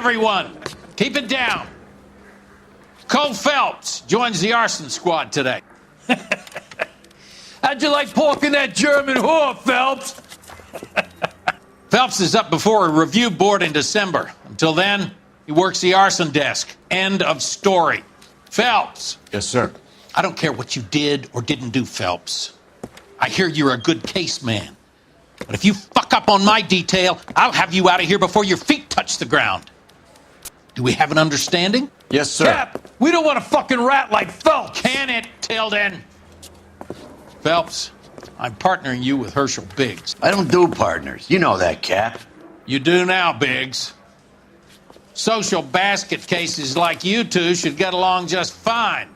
Everyone, keep it down. Cole Phelps joins the arson squad today. How'd you like porking that German whore, Phelps? Phelps is up before a review board in December. Until then, he works the arson desk. End of story. Phelps. Yes, sir. I don't care what you did or didn't do, Phelps. I hear you're a good case man. But if you fuck up on my detail, I'll have you out of here before your feet touch the ground. Do we have an understanding? Yes, sir. Cap, we don't want a fucking rat like Phelps. Can it, Tilden? Phelps, I'm partnering you with Herschel Biggs. I don't do partners. You know that, Cap. You do now, Biggs. Social basket cases like you two should get along just fine.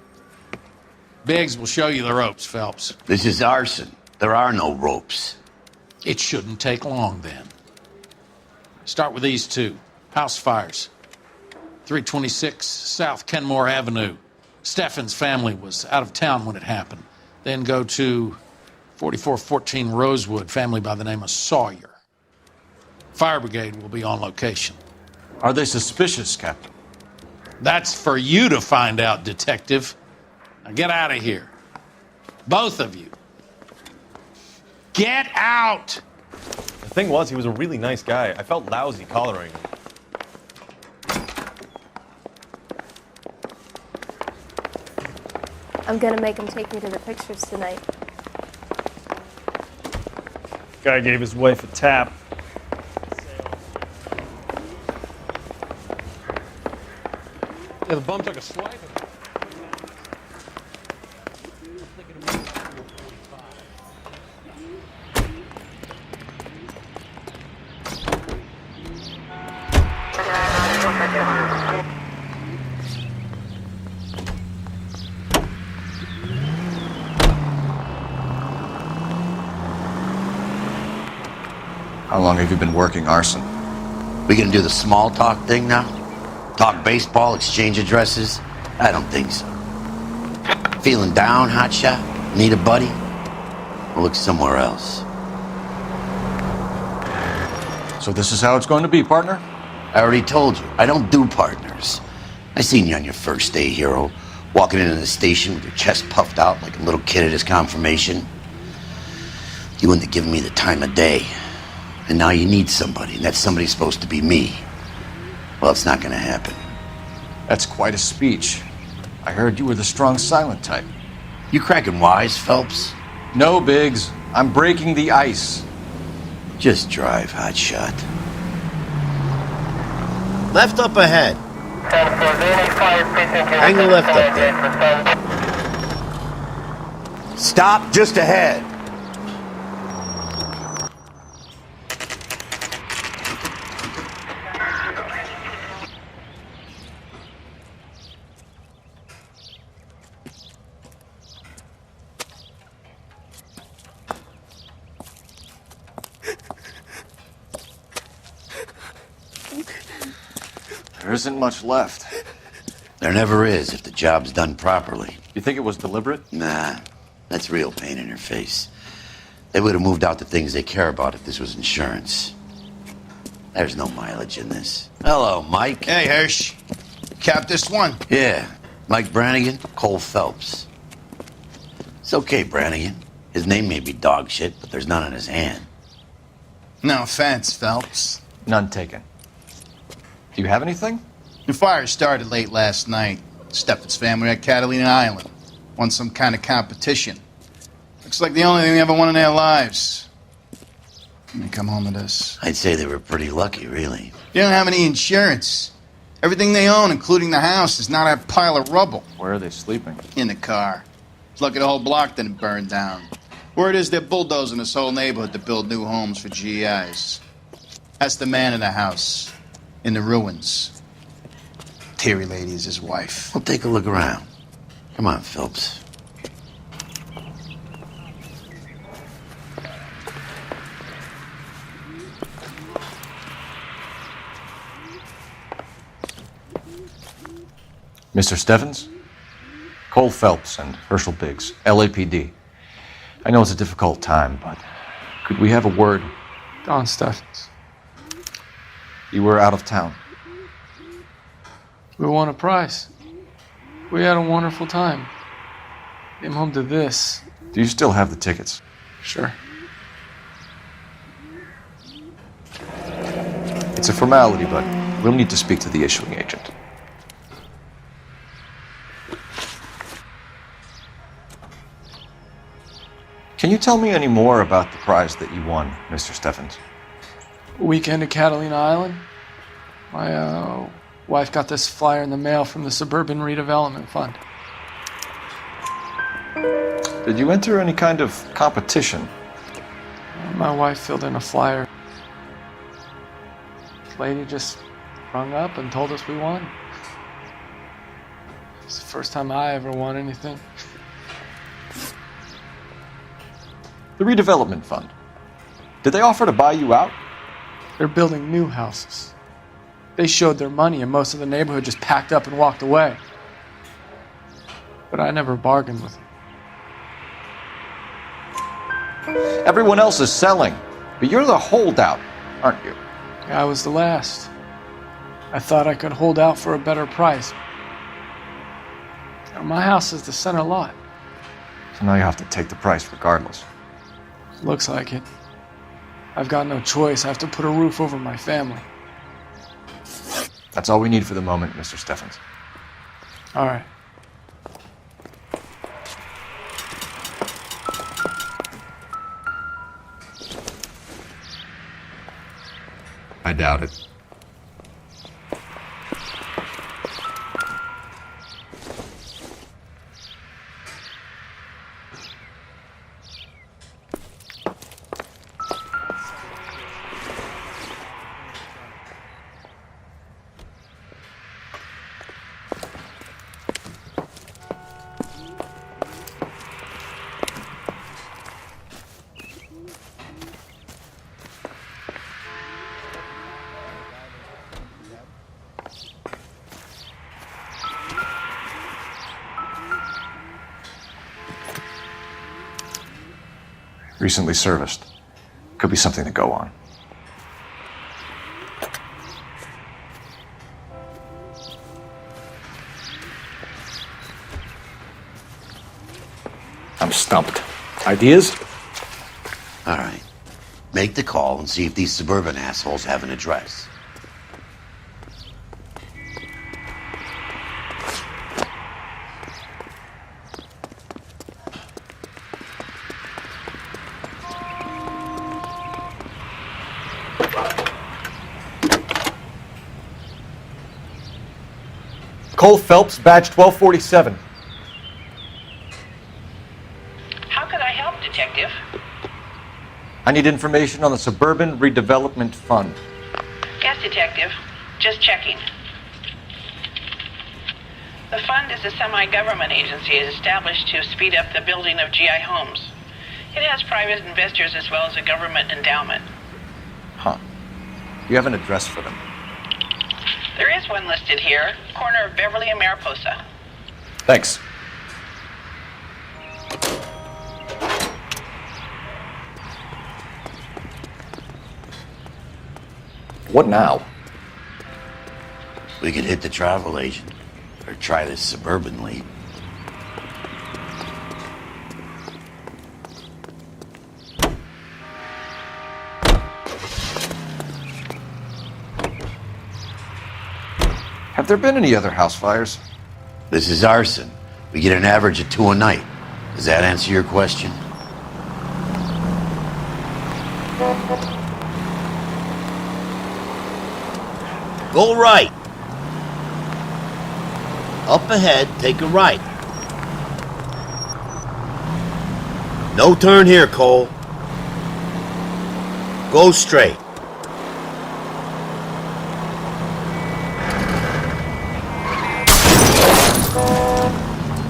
Biggs will show you the ropes, Phelps. This is arson. There are no ropes. It shouldn't take long, then. Start with these two. House fires. 326 South Kenmore Avenue. Steffen's family was out of town when it happened. Then go to 4414 Rosewood, family by the name of Sawyer. Fire brigade will be on location. Are they suspicious, Captain? That's for you to find out, detective. Now get out of here. Both of you. Get out! The thing was, he was a really nice guy. I felt lousy collaring him. I'm gonna make him take me to the pictures tonight. Guy gave his wife a tap. Yeah, the bum took a swipe. How long have you been working arson? We gonna do the small talk thing now? Talk baseball, exchange addresses? I don't think so. Feeling down, hotshot? Need a buddy? We'll look somewhere else. So this is how it's going to be, partner? I already told you, I don't do partners. I seen you on your first day, hero, walking into the station with your chest puffed out like a little kid at his confirmation. You wouldn't have given me the time of day. And now you need somebody, and that somebody's supposed to be me. Well, it's not gonna happen. That's quite a speech. I heard you were the strong silent type. You cracking wise, Phelps? No, Biggs. I'm breaking the ice. Just drive, hotshot. Left up ahead. Angle left up there. Stop just ahead. There isn't much left. There never is if the job's done properly. You think it was deliberate? Nah, that's real pain in her face. They would have moved out the things they care about if this was insurance. There's no mileage in this. Hello, Mike. Hey, Hirsch. Cap this one. Yeah, Mike Brannigan, Cole Phelps. It's okay, Brannigan. His name may be dog shit, but there's none on his hand. No offense, Phelps. None taken. Do you have anything? The fire started late last night. Steffen's family at Catalina Island. Won some kind of competition. Looks like the only thing they ever won in their lives. They come home to this. I'd say they were pretty lucky, really. They don't have any insurance. Everything they own, including the house, is not a pile of rubble. Where are they sleeping? In the car. It's lucky the whole block didn't burn down. Word is they're bulldozing this whole neighborhood to build new homes for GIs. That's the man in the house. In the ruins. Terry lady is his wife. We'll take a look around. Come on, Phelps. Mr. Steffens? Cole Phelps and Herschel Biggs, LAPD. I know it's a difficult time, but could we have a word? Don Steffens. You were out of town. We won a prize. We had a wonderful time. Came home to this. Do you still have the tickets? Sure. It's a formality, but we'll need to speak to the issuing agent. Can you tell me any more about the prize that you won, Mr. Steffens? Weekend at Catalina Island. My wife got this flyer in the mail from the Suburban Redevelopment Fund. Did you enter any kind of competition? My wife filled in a flyer. The lady just rung up and told us we won. It's the first time I ever won anything. The redevelopment fund. Did they offer to buy you out? They're building new houses. They showed their money and most of the neighborhood just packed up and walked away. But I never bargained with them. Everyone else is selling, but you're the holdout, aren't you? I was the last. I thought I could hold out for a better price. Now, my house is the center lot. So now you have to take the price regardless. Looks like it. I've got no choice. I have to put a roof over my family. That's all we need for the moment, Mr. Steffens. All right. I doubt it. Recently serviced. Could be something to go on. I'm stumped. Ideas? All right. Make the call and see if these suburban assholes have an address. Cole Phelps, badge 1247. How could I help, Detective? I need information on the Suburban Redevelopment Fund. Yes, Detective. Just checking. The fund is a semi-government agency established to speed up the building of GI homes. It has private investors as well as a government endowment. Huh. You have an address for them? There is one listed here, corner of Beverly and Mariposa. Thanks. What now? We could hit the travel agent or try this suburban lead. Have there been any other house fires? This is arson. We get an average of 2 a night. Does that answer your question? Go right. Up ahead, take a right. No turn here, Cole. Go straight.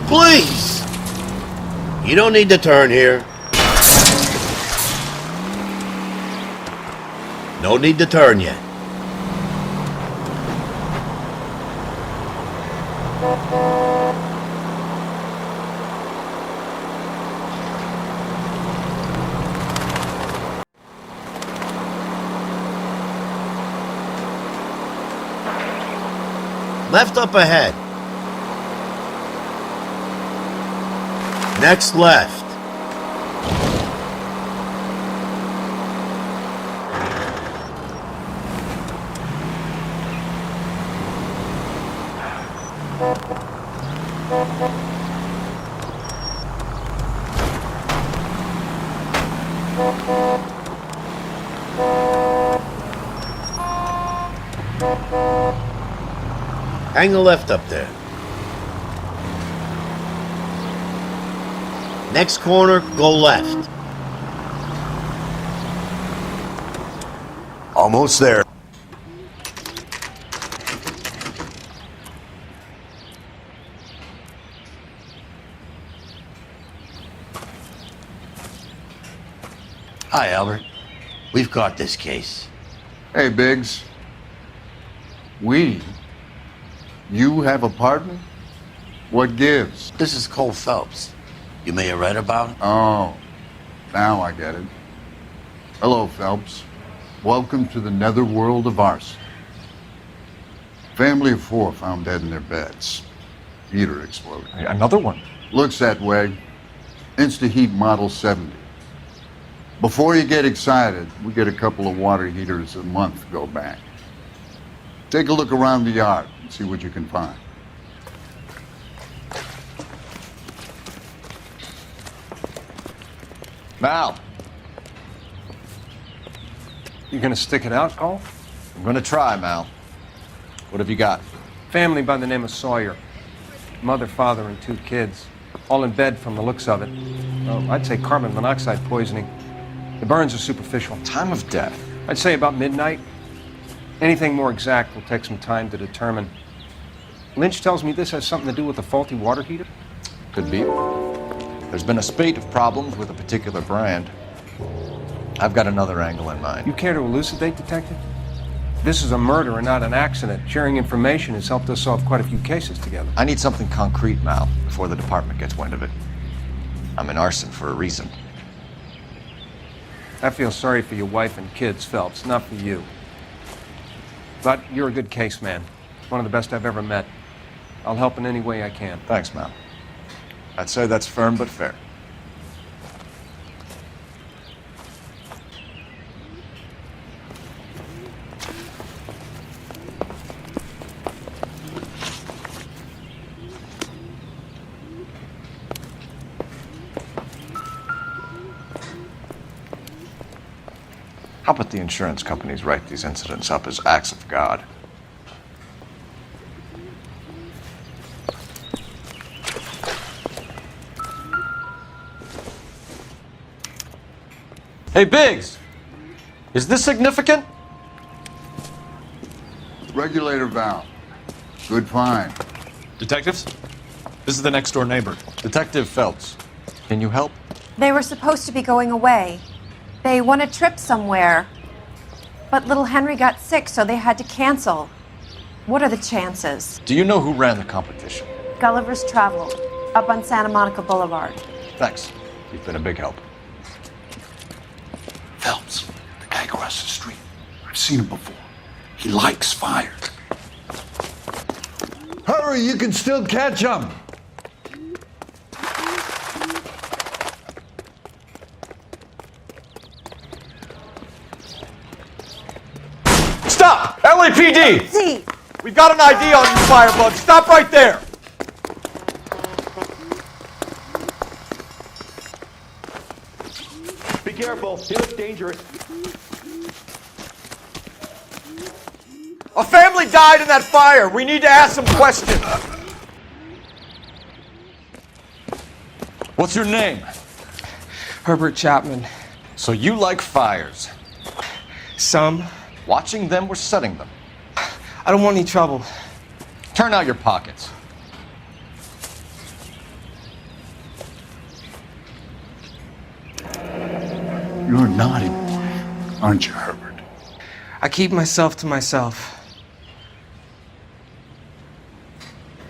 Please! You don't need to turn here. No need to turn yet. Left up ahead. Next left. Hang the left up there. Next corner, go left. Almost there. Hi, Albert. We've got this case. Hey, Biggs. You have a partner? What gives? This is Cole Phelps. You may have read about him. Oh, now I get it. Hello, Phelps. Welcome to the netherworld of arson. Family of 4 found dead in their beds. Heater exploded. Another one? Looks that way. Insta-heat Model 70. Before you get excited, we get a couple of water heaters a month go back. Take a look around the yard and see what you can find. Mal, You gonna stick it out, Cole? I'm gonna try, Mal. What have you got? Family by the name of Sawyer. Mother, father, and 2 kids. All in bed from the looks of it. Well, I'd say carbon monoxide poisoning. The burns are superficial. Time of death? I'd say about midnight. Anything more exact will take some time to determine. Lynch tells me this has something to do with a faulty water heater. Could be. There's been a spate of problems with a particular brand. I've got another angle in mind. You care to elucidate, Detective? This is a murder and not an accident. Sharing information has helped us solve quite a few cases together. I need something concrete, Mal, before the department gets wind of it. I'm in arson for a reason. I feel sorry for your wife and kids, Phelps, not for you. But you're a good case man. One of the best I've ever met. I'll help in any way I can. Thanks, Mal. I'd say that's firm but fair. How about the insurance companies write these incidents up as acts of God? Hey, Biggs! Is this significant? Regulator valve. Good find. Detectives? This is the next door neighbor. Detective Phelps. Can you help? They were supposed to be going away. They won a trip somewhere. But little Henry got sick, so they had to cancel. What are the chances? Do you know who ran the competition? Gulliver's Travel, up on Santa Monica Boulevard. Thanks. You've been a big help. Phelps, the guy across the street. I've seen him before. He likes fire. Hurry, you can still catch him. Stop! LAPD! See! We've got an ID on you, firebug. Stop right there! Be careful. He looks dangerous. A family died in that fire. We need to ask some questions. What's your name? Herbert Chapman. So you like fires? Some. Watching them or setting them? I don't want any trouble. Turn out your pockets. You're a naughty boy, aren't you, Herbert? I keep myself to myself.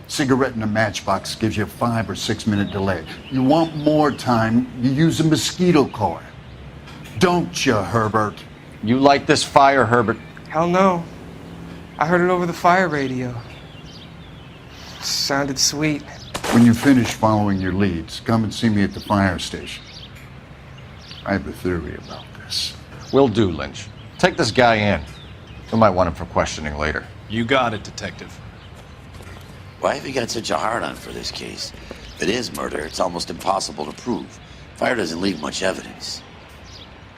Cigarette in a matchbox gives you a 5 or 6 minute delay. You want more time, you use a mosquito coil. Don't you, Herbert? You like this fire, Herbert? Hell no. I heard it over the fire radio. Sounded sweet. When you finish following your leads, come and see me at the fire station. I have a theory about this. Will do, Lynch. Take this guy in. We might want him for questioning later. You got it, Detective. Why have you got such a hard-on for this case? If it is murder, it's almost impossible to prove. Fire doesn't leave much evidence.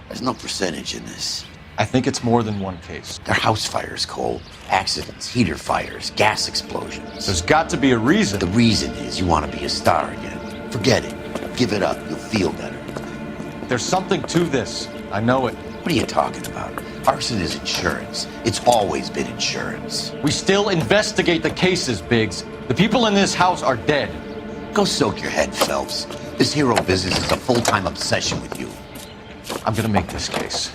There's no percentage in this. I think it's more than one case. They're house fires, Cole. Accidents, heater fires, gas explosions. There's got to be a reason. The reason is you want to be a star again. Forget it. Give it up. You'll feel better. There's something to this. I know it. What are you talking about? Arson is insurance. It's always been insurance. We still investigate the cases, Biggs. The people in this house are dead. Go soak your head, Phelps. This hero business is a full-time obsession with you. I'm gonna make this case.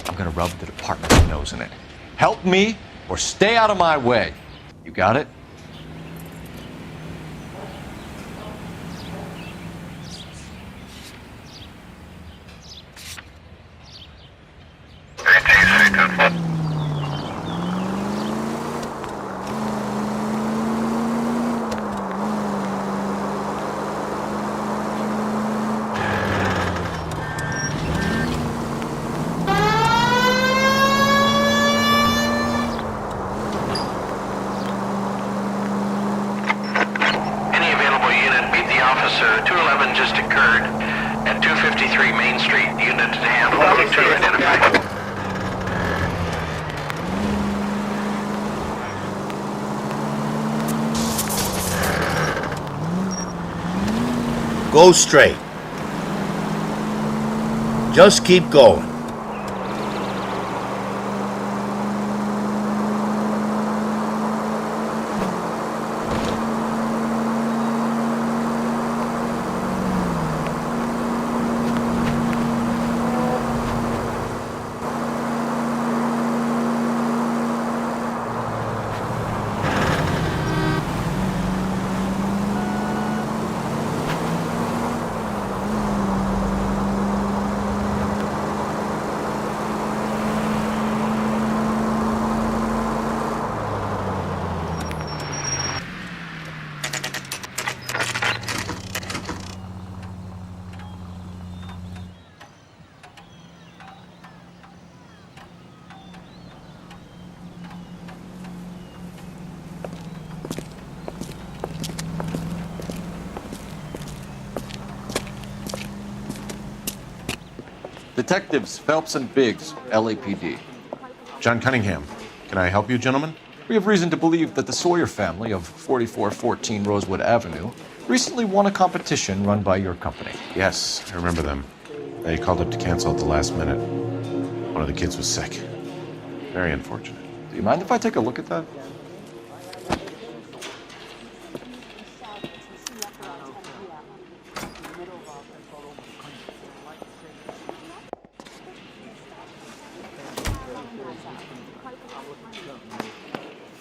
I'm gonna rub the department's nose in it. Help me or stay out of my way. You got it? Officer 211 just occurred at 253 Main Street. Unit to handle. To identify. Go straight. Just keep going. Detectives Phelps and Biggs, LAPD. John Cunningham. Can I help you, gentlemen? We have reason to believe that the Sawyer family of 4414 Rosewood Avenue recently won a competition run by your company. Yes, I remember them. They called up to cancel at the last minute. One of the kids was sick. Very unfortunate. Do you mind if I take a look at that?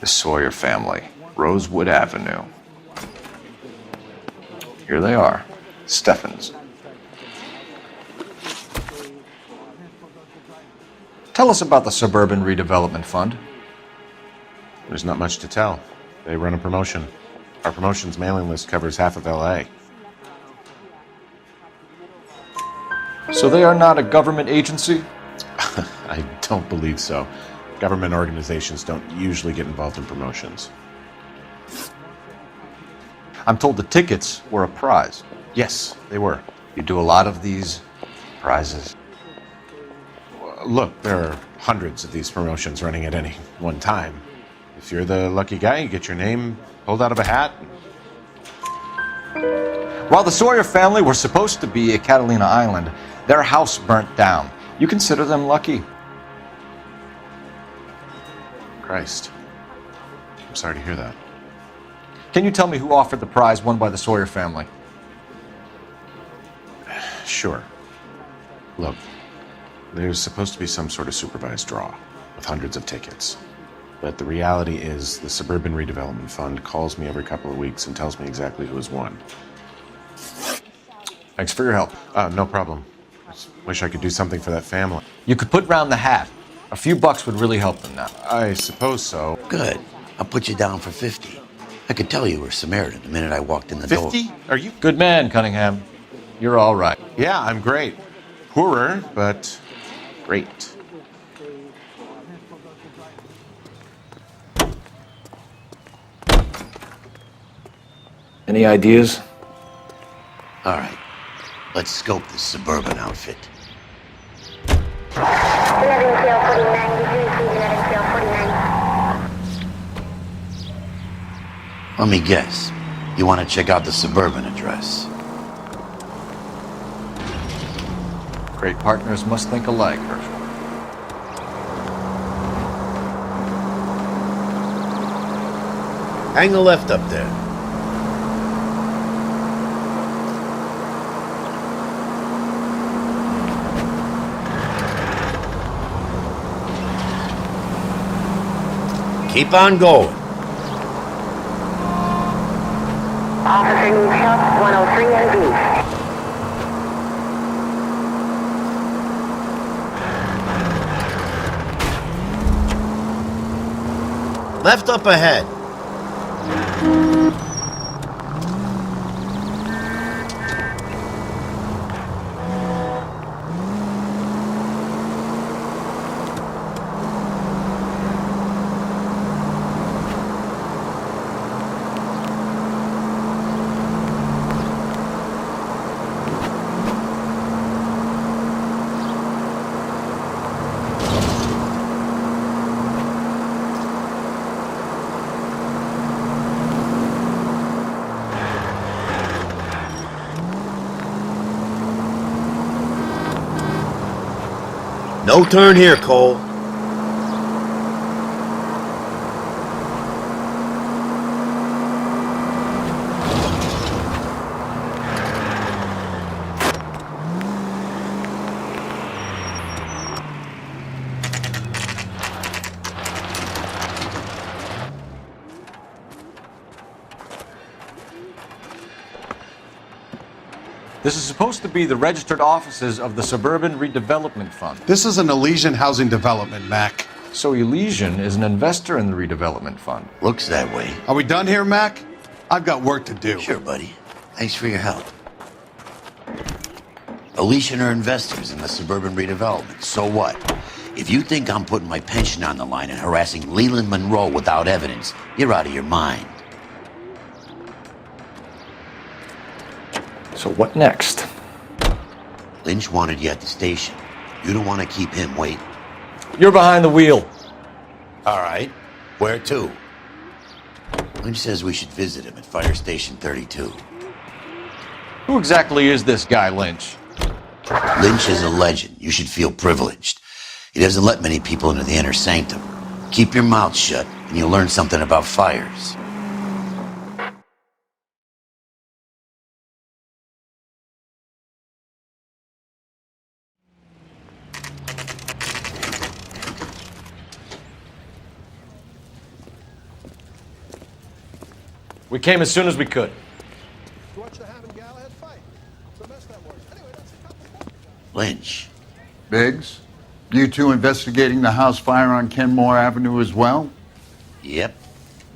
The Sawyer family, Rosewood Avenue. Here they are, Steffens. Tell us about the Suburban Redevelopment Fund. There's not much to tell. They run a promotion. Our promotions mailing list covers half of LA. So they are not a government agency? I don't believe so. Government organizations don't usually get involved in promotions. I'm told the tickets were a prize. Yes, they were. You do a lot of these prizes. Look, there are hundreds of these promotions running at any one time. If you're the lucky guy, you get your name pulled out of a hat. While the Sawyer family were supposed to be at Catalina Island, their house burnt down. You consider them lucky? Christ. I'm sorry to hear that. Can you tell me who offered the prize won by the Sawyer family? Sure. Look, there's supposed to be some sort of supervised draw with hundreds of tickets. But the reality is the Suburban Redevelopment Fund calls me every couple of weeks and tells me exactly who has won. Thanks for your help. No problem. I just wish I could do something for that family. You could put round the hat. A few bucks would really help them now. I suppose so. Good. I'll put you down for 50. I could tell you were Samaritan the minute I walked in the door. 50? Are you? Good man, Cunningham. You're all right. Yeah, I'm great. Poorer, but great. Any ideas? All right, let's scope this suburban outfit. 11 tail 49, degrees, 11 tail 49. Let me guess. You want to check out the suburban address? Great partners must think alike, Herschel. Hang the left up there. Keep on going. Officer needs help, 103 and B. Left up ahead. No turn here, Cole. This is supposed to be the registered offices of the Suburban Redevelopment Fund. This is an Elysian housing development, Mac. So Elysian is an investor in the redevelopment fund. Looks that way. Are we done here, Mac? I've got work to do. Sure, buddy. Thanks for your help. Elysian are investors in the suburban redevelopment. So what? If you think I'm putting my pension on the line and harassing Leland Monroe without evidence, you're out of your mind. So what next? Lynch wanted you at the station. You don't want to keep him waiting. You're behind the wheel. All right. Where to? Lynch says we should visit him at Fire Station 32. Who exactly is this guy, Lynch? Lynch is a legend. You should feel privileged. He doesn't let many people into the inner sanctum. Keep your mouth shut, and you'll learn something about fires. We came as soon as we could. Lynch. Biggs, you two investigating the house fire on Kenmore Avenue as well? Yep.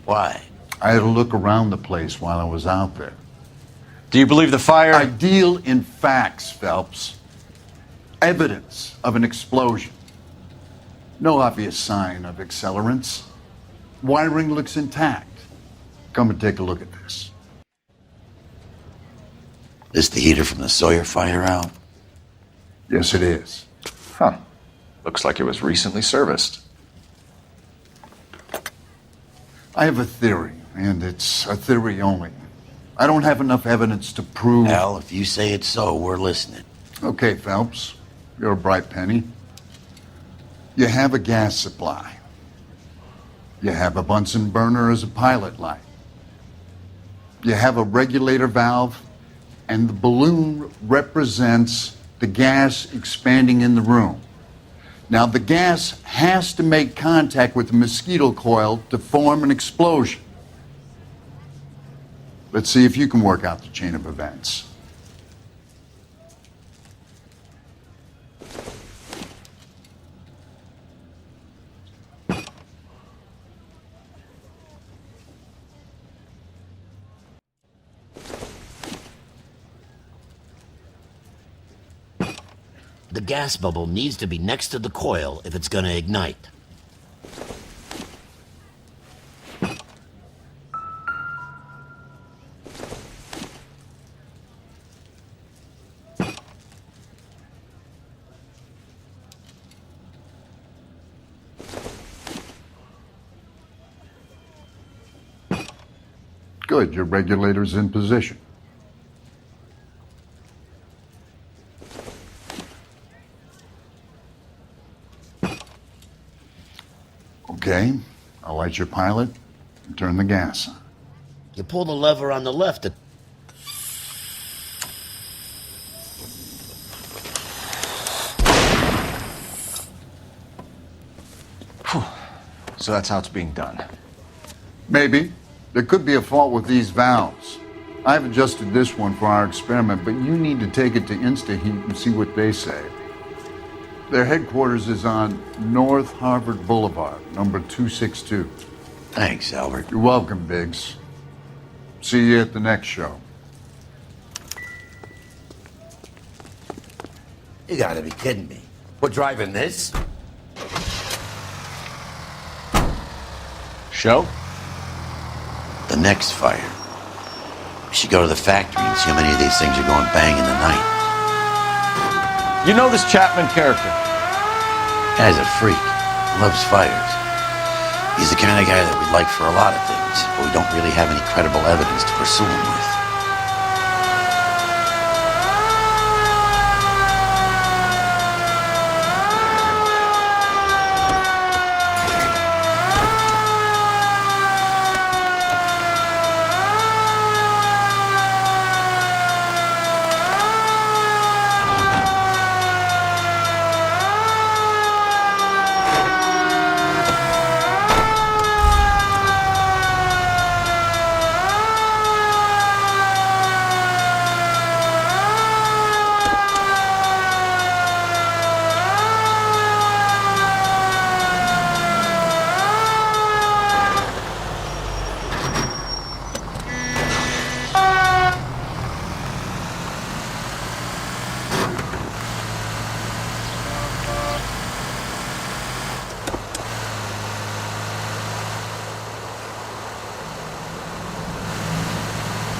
Why? I had a look around the place while I was out there. Do you believe the fire? I deal in facts, Phelps. Evidence of an explosion. No obvious sign of accelerants. Wiring looks intact. Come and take a look at this. This the heater from the Sawyer fire out? Yes, it is. Huh. Looks like it was recently serviced. I have a theory, and it's a theory only. I don't have enough evidence to prove... Al, if you say it's so, we're listening. Okay, Phelps. You're a bright penny. You have a gas supply. You have a Bunsen burner as a pilot light. You have a regulator valve, and the balloon represents the gas expanding in the room. Now, the gas has to make contact with the mosquito coil to form an explosion. Let's see if you can work out the chain of events. The gas bubble needs to be next to the coil if it's gonna ignite. Good, your regulator's in position. Okay, I'll light your pilot and turn the gas on. You pull the lever on the left. So that's how it's being done. Maybe. There could be a fault with these valves. I've adjusted this one for our experiment, but you need to take it to InstaHeat and see what they say. Their headquarters is on North Harvard Boulevard, number 262. Thanks, Albert. You're welcome, Biggs. See you at the next show. You gotta be kidding me. We're driving this? Show? The next fire. We should go to the factory and see how many of these things are going bang in the night. You know this Chapman character? Guy's a freak. Loves fires. He's the kind of guy that we'd like for a lot of things, but we don't really have any credible evidence to pursue him with.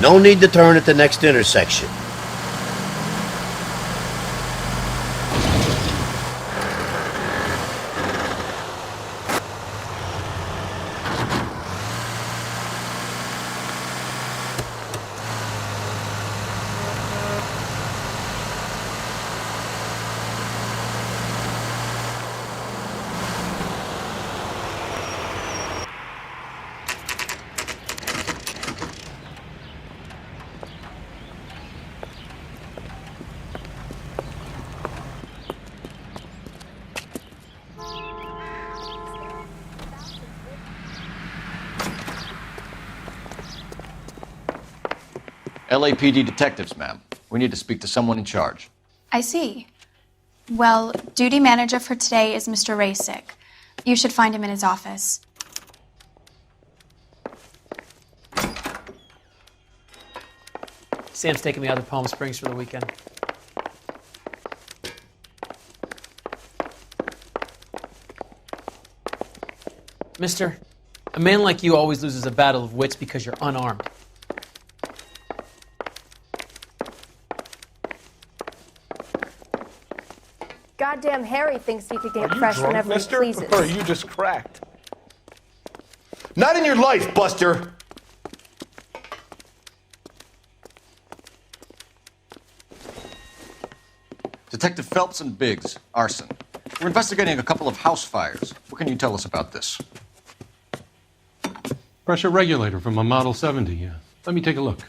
No need to turn at the next intersection. LAPD detectives, ma'am. We need to speak to someone in charge. I see. Well, duty manager for today is Mr. Rasick. You should find him in his office. Sam's taking me out to Palm Springs for the weekend. Mister, a man like you always loses a battle of wits because you're unarmed. Goddamn Harry thinks he could get fresh whenever he pleases. Or are you just cracked? Not in your life, Buster! Detective Phelps and Biggs, arson. We're investigating a couple of house fires. What can you tell us about this? Pressure regulator from a Model 70, yeah. Let me take a look.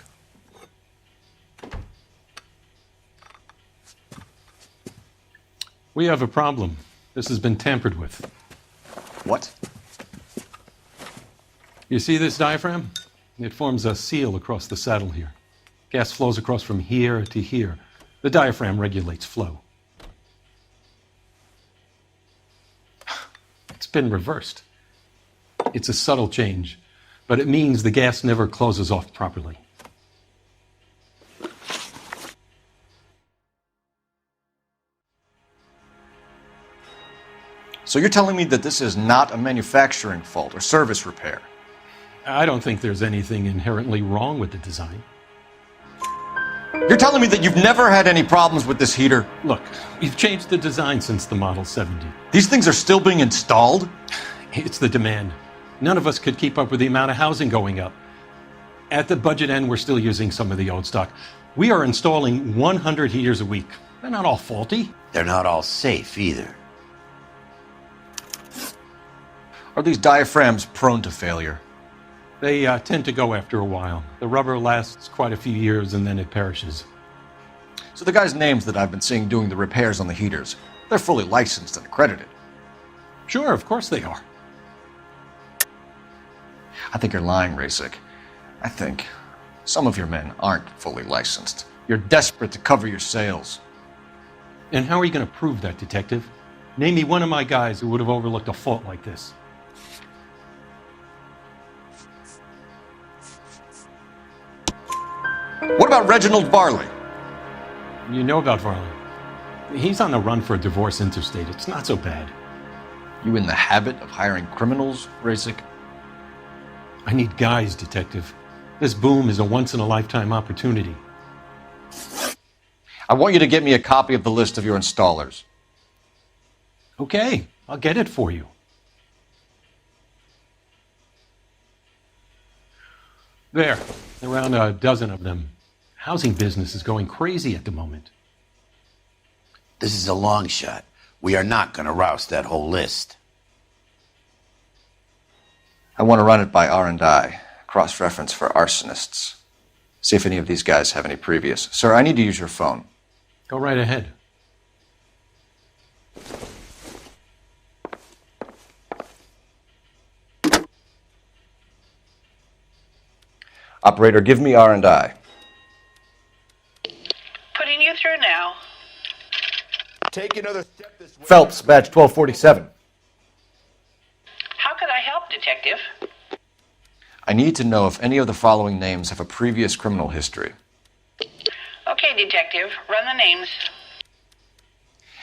We have a problem. This has been tampered with. What? You see this diaphragm? It forms a seal across the saddle here. Gas flows across from here to here. The diaphragm regulates flow. It's been reversed. It's a subtle change, but it means the gas never closes off properly. So you're telling me that this is not a manufacturing fault or service repair? I don't think there's anything inherently wrong with the design. You're telling me that you've never had any problems with this heater? Look, we've changed the design since the Model 70. These things are still being installed? It's the demand. None of us could keep up with the amount of housing going up. At the budget end, we're still using some of the old stock. We are installing 100 heaters a week. They're not all faulty. They're not all safe either. Are these diaphragms prone to failure? They tend to go after a while. The rubber lasts quite a few years and then it perishes. So the guys' names that I've been seeing doing the repairs on the heaters, they're fully licensed and accredited. Sure, of course they are. I think you're lying, Racek. I think some of your men aren't fully licensed. You're desperate to cover your sales. And how are you going to prove that, Detective? Name me one of my guys who would have overlooked a fault like this. What about Reginald Varley? You know about Varley. He's on the run for a divorce interstate. It's not so bad. You in the habit of hiring criminals, Racek? I need guys, Detective. This boom is a once-in-a-lifetime opportunity. I want you to get me a copy of the list of your installers. Okay, I'll get it for you. There, around a dozen of them. Housing business is going crazy at the moment. This is a long shot. We are not going to roust that whole list. I want to run it by R&I, cross-reference for arsonists. See if any of these guys have any previous. Sir, I need to use your phone. Go right ahead. Operator, give me R&I. Putting you through now. Take another step this way. Phelps, badge 1247. How could I help, Detective? I need to know if any of the following names have a previous criminal history. Okay, Detective, run the names.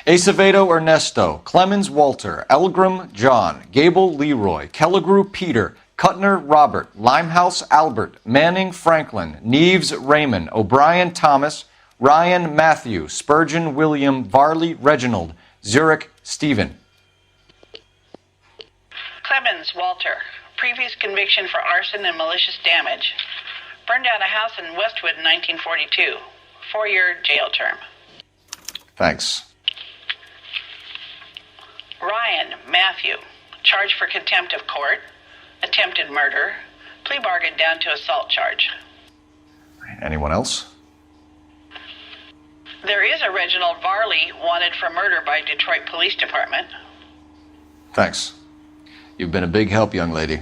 Acevedo Ernesto, Clemens Walter, Elgram John, Gable Leroy, Kelligrew Peter, Cutner Robert, Limehouse Albert, Manning Franklin, Neves Raymond, O'Brien Thomas, Ryan Matthew, Spurgeon William, Varley Reginald, Zurich Stephen. Clemens Walter. Previous conviction for arson and malicious damage. Burned down a house in Westwood in 1942. 4-year jail term. Thanks. Ryan Matthew. Charged for contempt of court. Attempted murder. Plea bargain down to assault charge. Anyone else? There is a Reginald Varley wanted for murder by Detroit Police Department. Thanks. You've been a big help, young lady.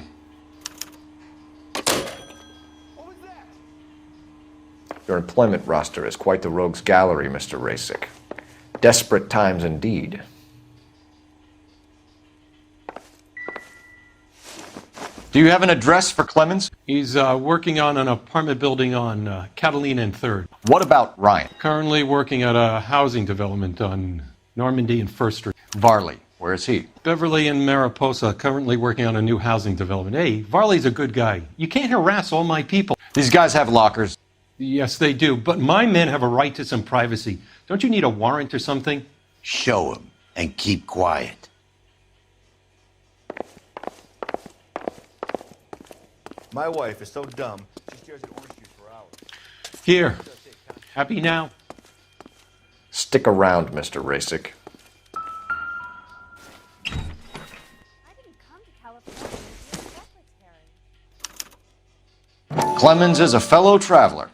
Your employment roster is quite the rogues gallery, Mr. Racek. Desperate times indeed. Do you have an address for Clemens? He's working on an apartment building on Catalina and 3rd. What about Ryan? Currently working at a housing development on Normandy and 1st Street. Varley, where is he? Beverly and Mariposa, currently working on a new housing development. Hey, Varley's a good guy. You can't harass all my people. These guys have lockers. Yes, they do, but my men have a right to some privacy. Don't you need a warrant or something? Show him and keep quiet. My wife is so dumb, she stares at orange juice for hours. Here. Happy now? Stick around, Mr. Racek. Clemens is a fellow traveler.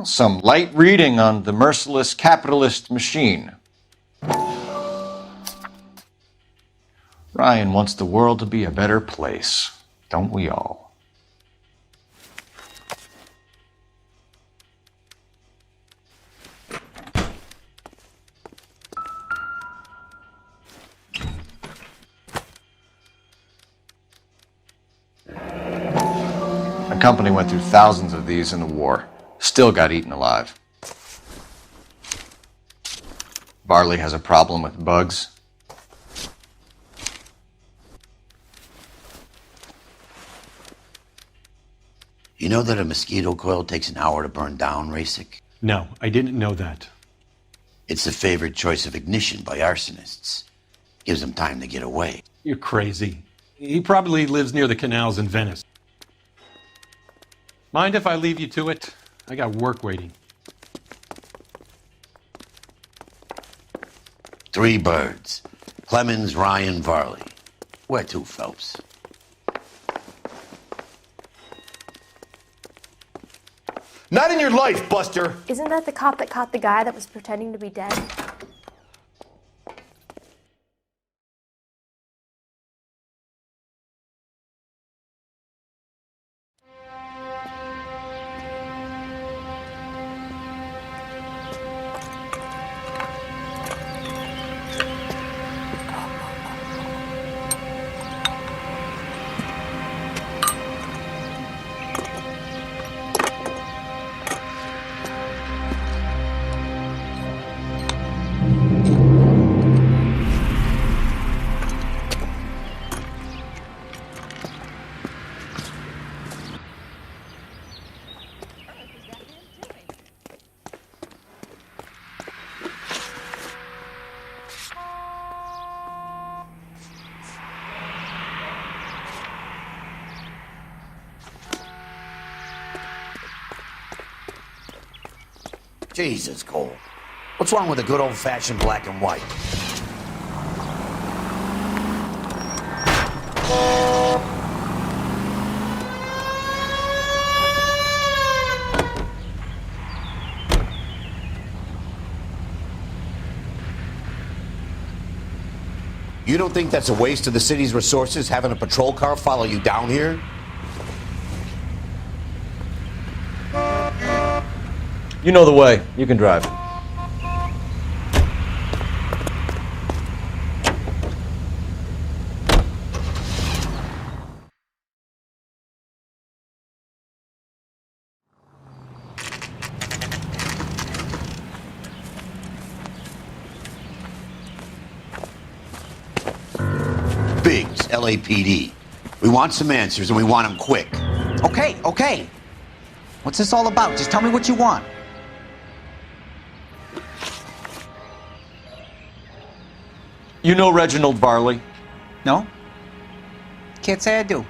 Some light reading on the merciless capitalist machine. Ryan wants the world to be a better place, don't we all? My company went through thousands of these in the war. Still got eaten alive. Varley has a problem with bugs. You know that a mosquito coil takes an hour to burn down, Racek? No, I didn't know that. It's the favored choice of ignition by arsonists. Gives them time to get away. You're crazy. He probably lives near the canals in Venice. Mind if I leave you to it? I got work waiting. 3 birds. Clemens, Ryan, Varley. Where to, Phelps? Not in your life, Buster! Isn't that the cop that caught the guy that was pretending to be dead? Jesus, Cole. What's wrong with a good old-fashioned black and white? You don't think that's a waste of the city's resources, having a patrol car follow you down here? You know the way. You can drive. Biggs, LAPD. We want some answers, and we want them quick. Okay. What's this all about? Just tell me what you want. You know Reginald Varley? No? Can't say I do.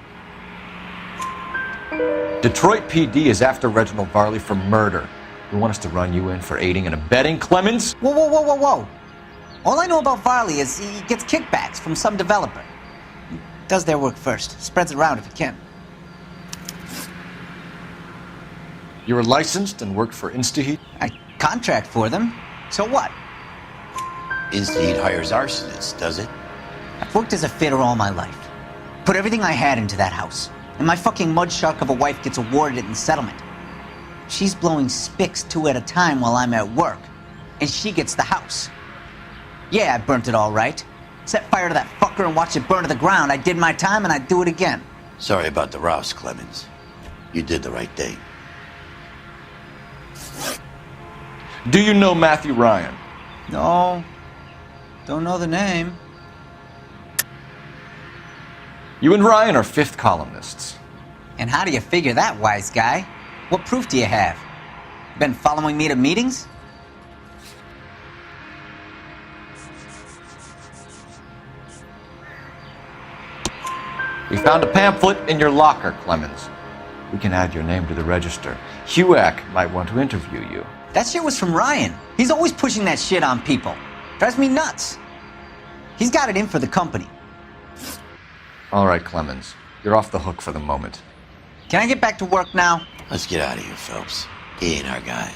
Detroit PD is after Reginald Varley for murder. You want us to run you in for aiding and abetting, Clemens? Whoa. All I know about Varley is he gets kickbacks from some developer. He does their work first, spreads it around if he can. You were licensed and worked for InstaHeat? I contract for them. So what? InstaHeat hires arsonists, does it? I've worked as a fitter all my life. Put everything I had into that house. And my fucking mud shark of a wife gets awarded it in settlement. She's blowing spics 2 at a time while I'm at work. And she gets the house. Yeah, I burnt it all right. Set fire to that fucker and watched it burn to the ground. I did my time and I'd do it again. Sorry about the rouse, Clemens. You did the right thing. Do you know Matthew Ryan? No. Don't know the name. You and Ryan are 5th columnists. And how do you figure that, wise guy? What proof do you have? Been following me to meetings? We found a pamphlet in your locker, Clemens. We can add your name to the register. HUAC might want to interview you. That shit was from Ryan. He's always pushing that shit on people. Drives me nuts. He's got it in for the company. All right, Clemens. You're off the hook for the moment. Can I get back to work now? Let's get out of here, Phelps. He ain't our guy.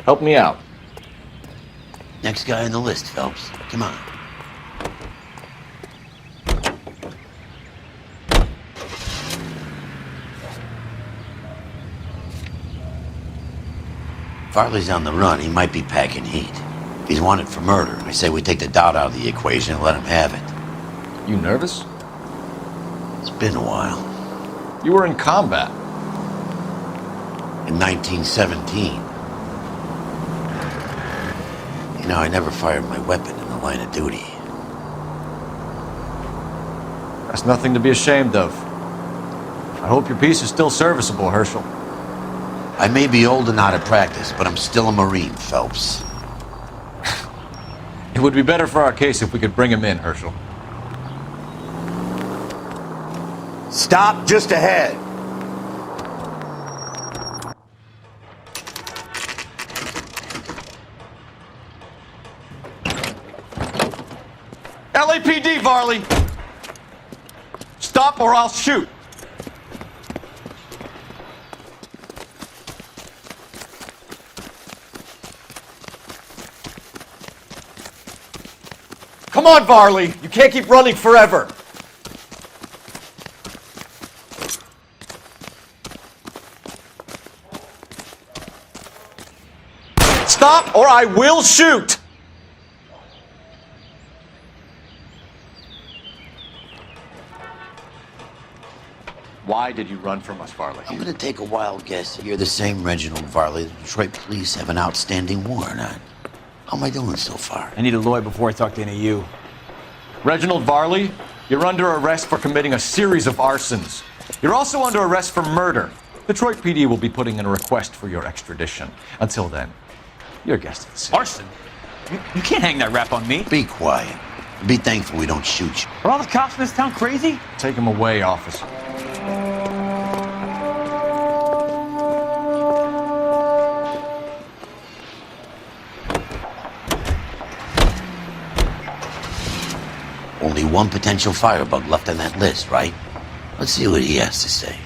Help me out. Next guy on the list, Phelps. Come on. Farley's on the run. He might be packing heat. If he's wanted for murder, I say we take the doubt out of the equation and let him have it. You nervous? It's been a while. You were in combat. In 1917. You know, I never fired my weapon in the line of duty. That's nothing to be ashamed of. I hope your piece is still serviceable, Herschel. I may be old and out of practice, but I'm still a Marine, Phelps. It would be better for our case if we could bring him in, Herschel. Stop just ahead. LAPD, Varley! Stop or I'll shoot! Come on, Varley! You can't keep running forever! Stop or I will shoot! Why did you run from us, Varley? I'm gonna take a wild guess. You're the same Reginald Varley the Detroit police have an outstanding warrant on. How am I doing so far? I need a lawyer before I talk to any of you. Reginald Varley, you're under arrest for committing a series of arsons. You're also under arrest for murder. Detroit PD will be putting in a request for your extradition. Until then, you're a guest of the city. Arson? You can't hang that rap on me. Be quiet. Be thankful we don't shoot you. Are all the cops in this town crazy? Take him away, officer. Only one potential firebug left on that list, right? Let's see what he has to say.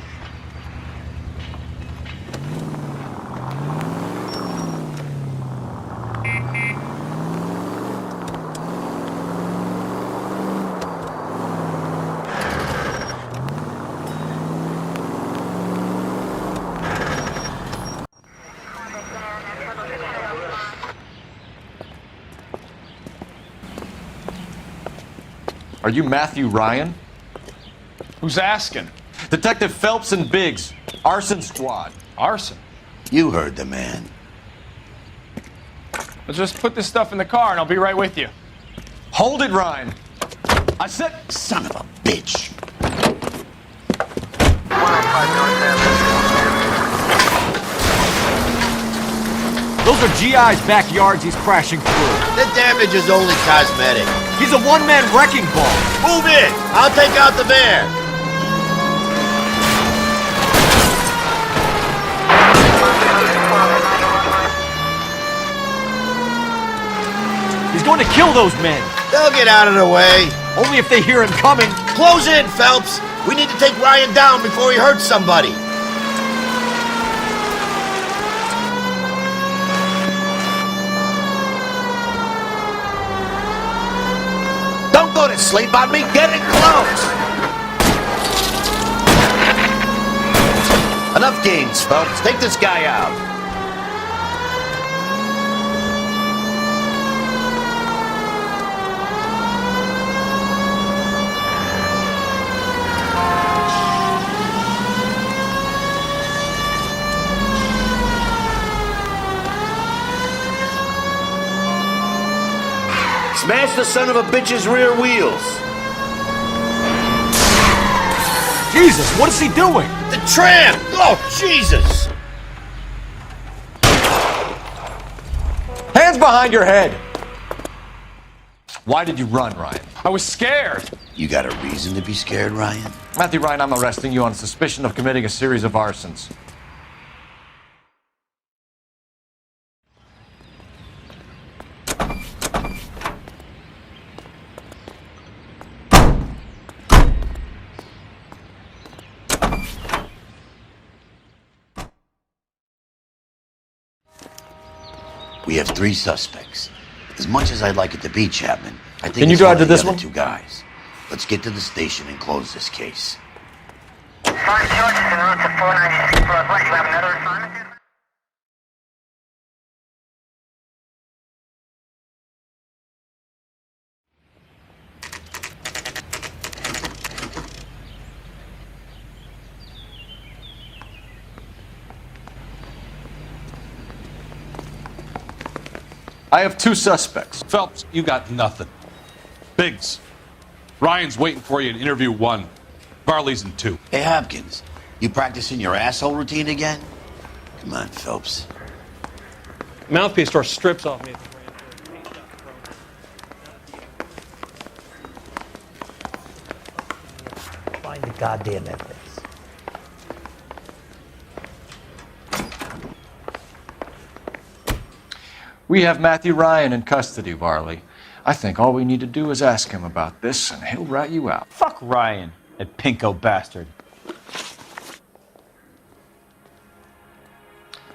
Are you Matthew Ryan? Who's asking? Detective Phelps and Biggs, Arson Squad. Arson? You heard the man. Let's just put this stuff in the car and I'll be right with you. Hold it, Ryan. I said... Son of a bitch. Those are GI's backyards he's crashing through. The damage is only cosmetic. He's a one-man wrecking ball. Move in! I'll take out the van! He's going to kill those men. They'll get out of the way. Only if they hear him coming. Close in, Phelps. We need to take Ryan down before he hurts somebody. Don't go to sleep on me. Get it close. Enough games, Phelps. Take this guy out. Smash the son of a bitch's rear wheels. Jesus, what is he doing? The tram! Oh, Jesus! Hands behind your head! Why did you run, Ryan? I was scared. You got a reason to be scared, Ryan? Matthew Ryan, I'm arresting you on suspicion of committing a series of arsons. We have 3 suspects. As much as I'd like it to be, Chapman, I think Can you it's drive one to of this the other one? two guys. Let's get to the station and close this case. 5 George en route to 496 Northwest. You have another assignment? I have 2 suspects. Phelps, you got nothing. Biggs, Ryan's waiting for you in interview 1. Varley's in 2. Hey, Hopkins, you practicing your asshole routine again? Come on, Phelps. Mouthpiece store strips off me. Find the goddamn evidence. We have Matthew Ryan in custody, Varley. I think all we need to do is ask him about this, and he'll rat you out. Fuck Ryan, that pinko bastard.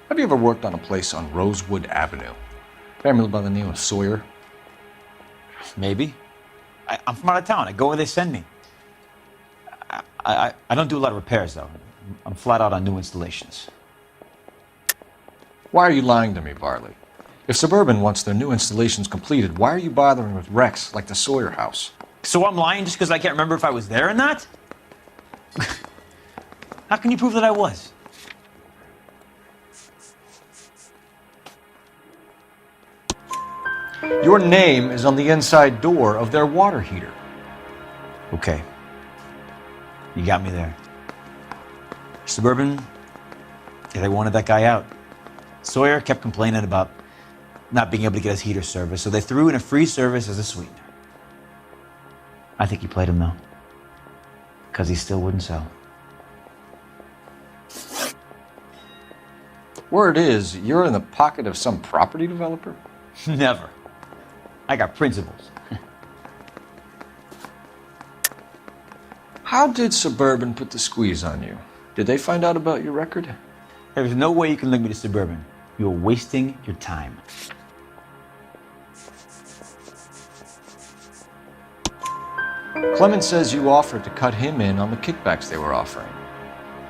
Have you ever worked on a place on Rosewood Avenue? Family by the name of Sawyer? Maybe. I'm from out of town. I go where they send me. I don't do a lot of repairs, though. I'm flat out on new installations. Why are you lying to me, Varley? If Suburban wants their new installations completed, why are you bothering with wrecks like the Sawyer house? So I'm lying just because I can't remember if I was there or not? How can you prove that I was? Your name is on the inside door of their water heater. Okay. You got me there. Suburban, yeah, they wanted that guy out. Sawyer kept complaining about not being able to get his heater service, so they threw in a free service as a sweetener. I think he played him, though, because he still wouldn't sell. Word is, you're in the pocket of some property developer? Never. I got principles. How did Suburban put the squeeze on you? Did they find out about your record? There's no way you can link me to Suburban. You're wasting your time. Clement says you offered to cut him in on the kickbacks they were offering.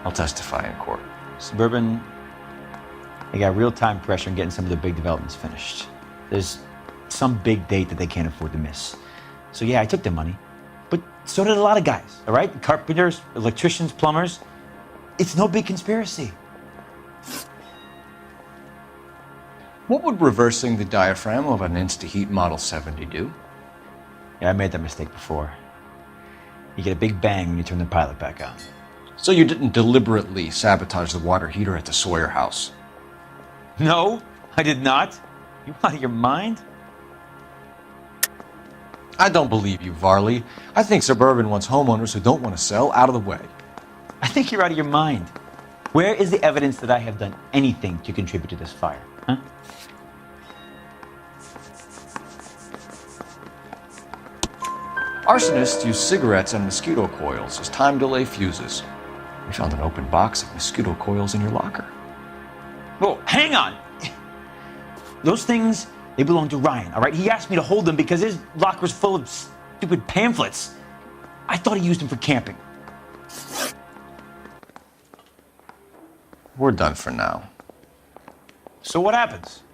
I'll testify in court. Suburban, they got real time pressure on getting some of their big developments finished. There's some big date that they can't afford to miss. So yeah, I took their money, but so did a lot of guys, all right? Carpenters, electricians, plumbers. It's no big conspiracy. What would reversing the diaphragm of an Insta-Heat Model 70 do? Yeah, I made that mistake before. You get a big bang when you turn the pilot back on. So you didn't deliberately sabotage the water heater at the Sawyer house? No, I did not. You out of your mind? I don't believe you, Varley. I think Suburban wants homeowners who don't want to sell out of the way. I think you're out of your mind. Where is the evidence that I have done anything to contribute to this fire, huh? Arsonists use cigarettes and mosquito coils as time delay fuses. We found an open box of mosquito coils in your locker. Whoa, hang on! Those things, they belong to Ryan, all right? He asked me to hold them because his locker's full of stupid pamphlets. I thought he used them for camping. We're done for now. So what happens?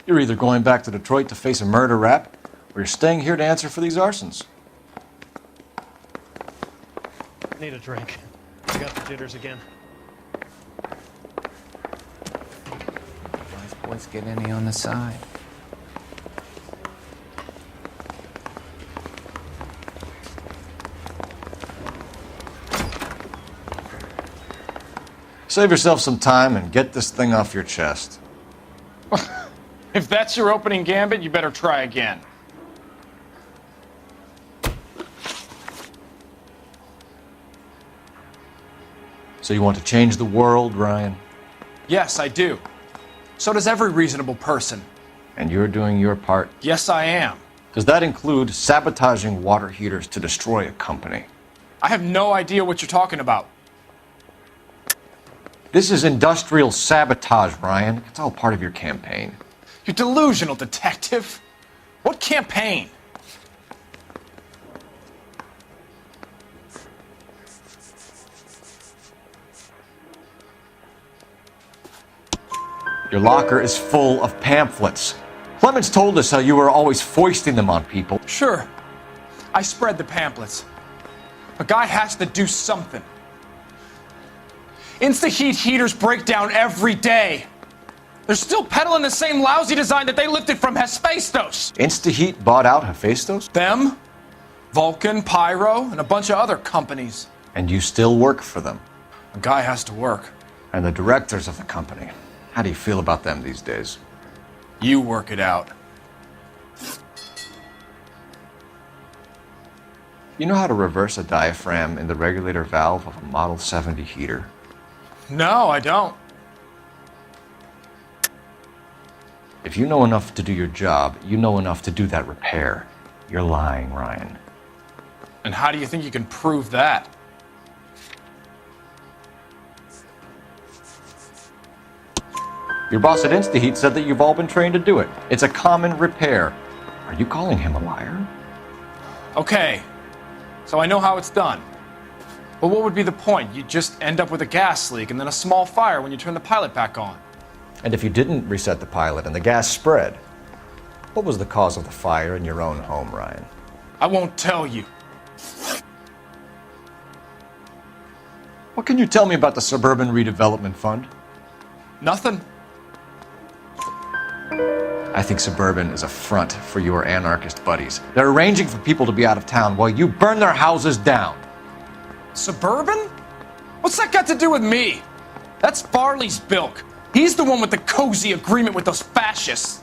You're either going back to Detroit to face a murder rap, or you're staying here to answer for these arsons. Need a drink. I got the jitters again. Boys get any on the side. Save yourself some time and get this thing off your chest. If that's your opening gambit, you better try again. So you want to change the world, Ryan? Yes, I do. So does every reasonable person. And you're doing your part? Yes, I am. Does that include sabotaging water heaters to destroy a company? I have no idea what you're talking about. This is industrial sabotage, Ryan. It's all part of your campaign. You delusional detective. What campaign? Your locker is full of pamphlets. Clemens told us how you were always foisting them on people. Sure. I spread the pamphlets. A guy has to do something. Insta-heat heaters break down every day. They're still peddling the same lousy design that they lifted from Hephaestus. Insta-heat bought out Hephaestus? Them, Vulcan, Pyro, and a bunch of other companies. And you still work for them? A guy has to work. And the directors of the company. How do you feel about them these days? You work it out. You know how to reverse a diaphragm in the regulator valve of a Model 70 heater? No, I don't. If you know enough to do your job, you know enough to do that repair. You're lying, Ryan. And how do you think you can prove that? Your boss at InstaHeat said that you've all been trained to do it. It's a common repair. Are you calling him a liar? Okay, so I know how it's done. But what would be the point? You just end up with a gas leak and then a small fire when you turn the pilot back on. And if you didn't reset the pilot and the gas spread, what was the cause of the fire in your own home, Ryan? I won't tell you. What can you tell me about the Suburban Redevelopment Fund? Nothing. I think Suburban is a front for your anarchist buddies. They're arranging for people to be out of town while you burn their houses down. Suburban? What's that got to do with me? That's Farley's bilk. He's the one with the cozy agreement with those fascists.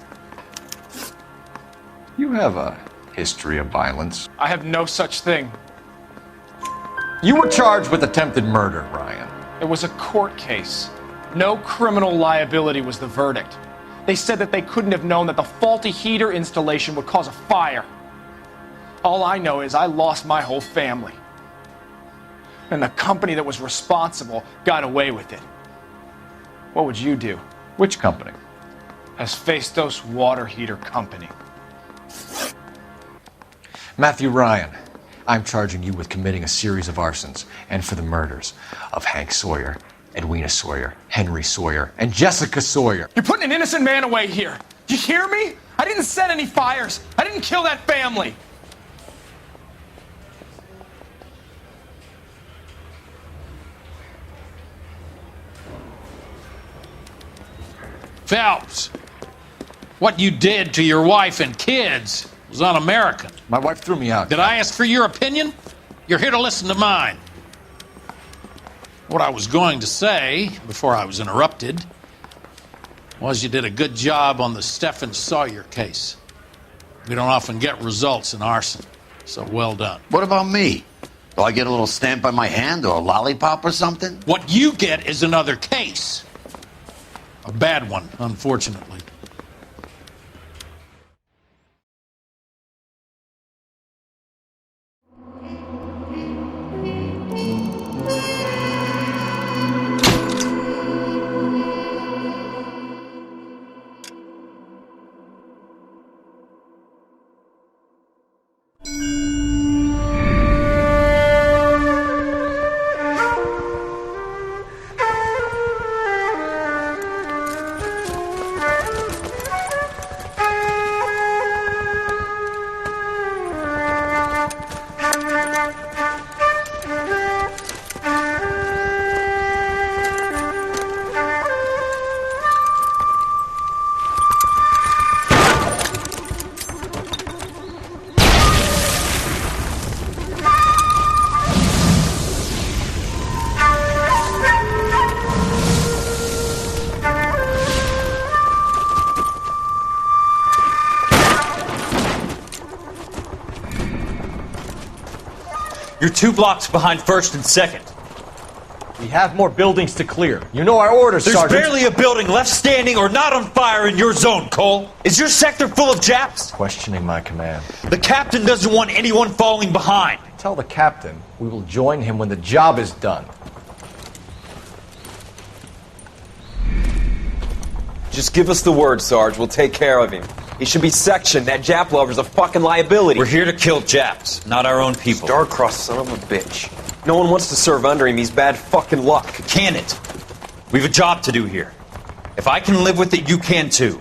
You have a history of violence. I have no such thing. You were charged with attempted murder, Ryan. It was a court case. No criminal liability was the verdict. They said that they couldn't have known that the faulty heater installation would cause a fire. All I know is I lost my whole family. And the company that was responsible got away with it. What would you do? Which company? Hephaestus Water Heater Company. Matthew Ryan, I'm charging you with committing a series of arsons and for the murders of Hank Sawyer, Edwina Sawyer, Henry Sawyer, and Jessica Sawyer. You're putting an innocent man away here. You hear me? I didn't set any fires. I didn't kill that family. Phelps, what you did to your wife and kids was un-American. My wife threw me out. Did I ask for your opinion? You're here to listen to mine. What I was going to say, before I was interrupted, was you did a good job on the Stephen Sawyer case. We don't often get results in arson, so well done. What about me? Do I get a little stamp on my hand or a lollipop or something? What you get is another case. A bad one, unfortunately. You're 2 blocks behind 1st and 2nd. We have more buildings to clear. You know our orders, There's Sergeant. barely a building left standing or not on fire in your zone, Cole. Is your sector full of Japs? Questioning my command. The captain doesn't want anyone falling behind. Tell the captain we will join him when the job is done. Just give us the word, Sarge. We'll take care of him. He should be sectioned. That Jap lover's a fucking liability. We're here to kill Japs, not our own people. Star-crossed son of a bitch. No one wants to serve under him. He's bad fucking luck. Can it? We've a job to do here. If I can live with it, you can too.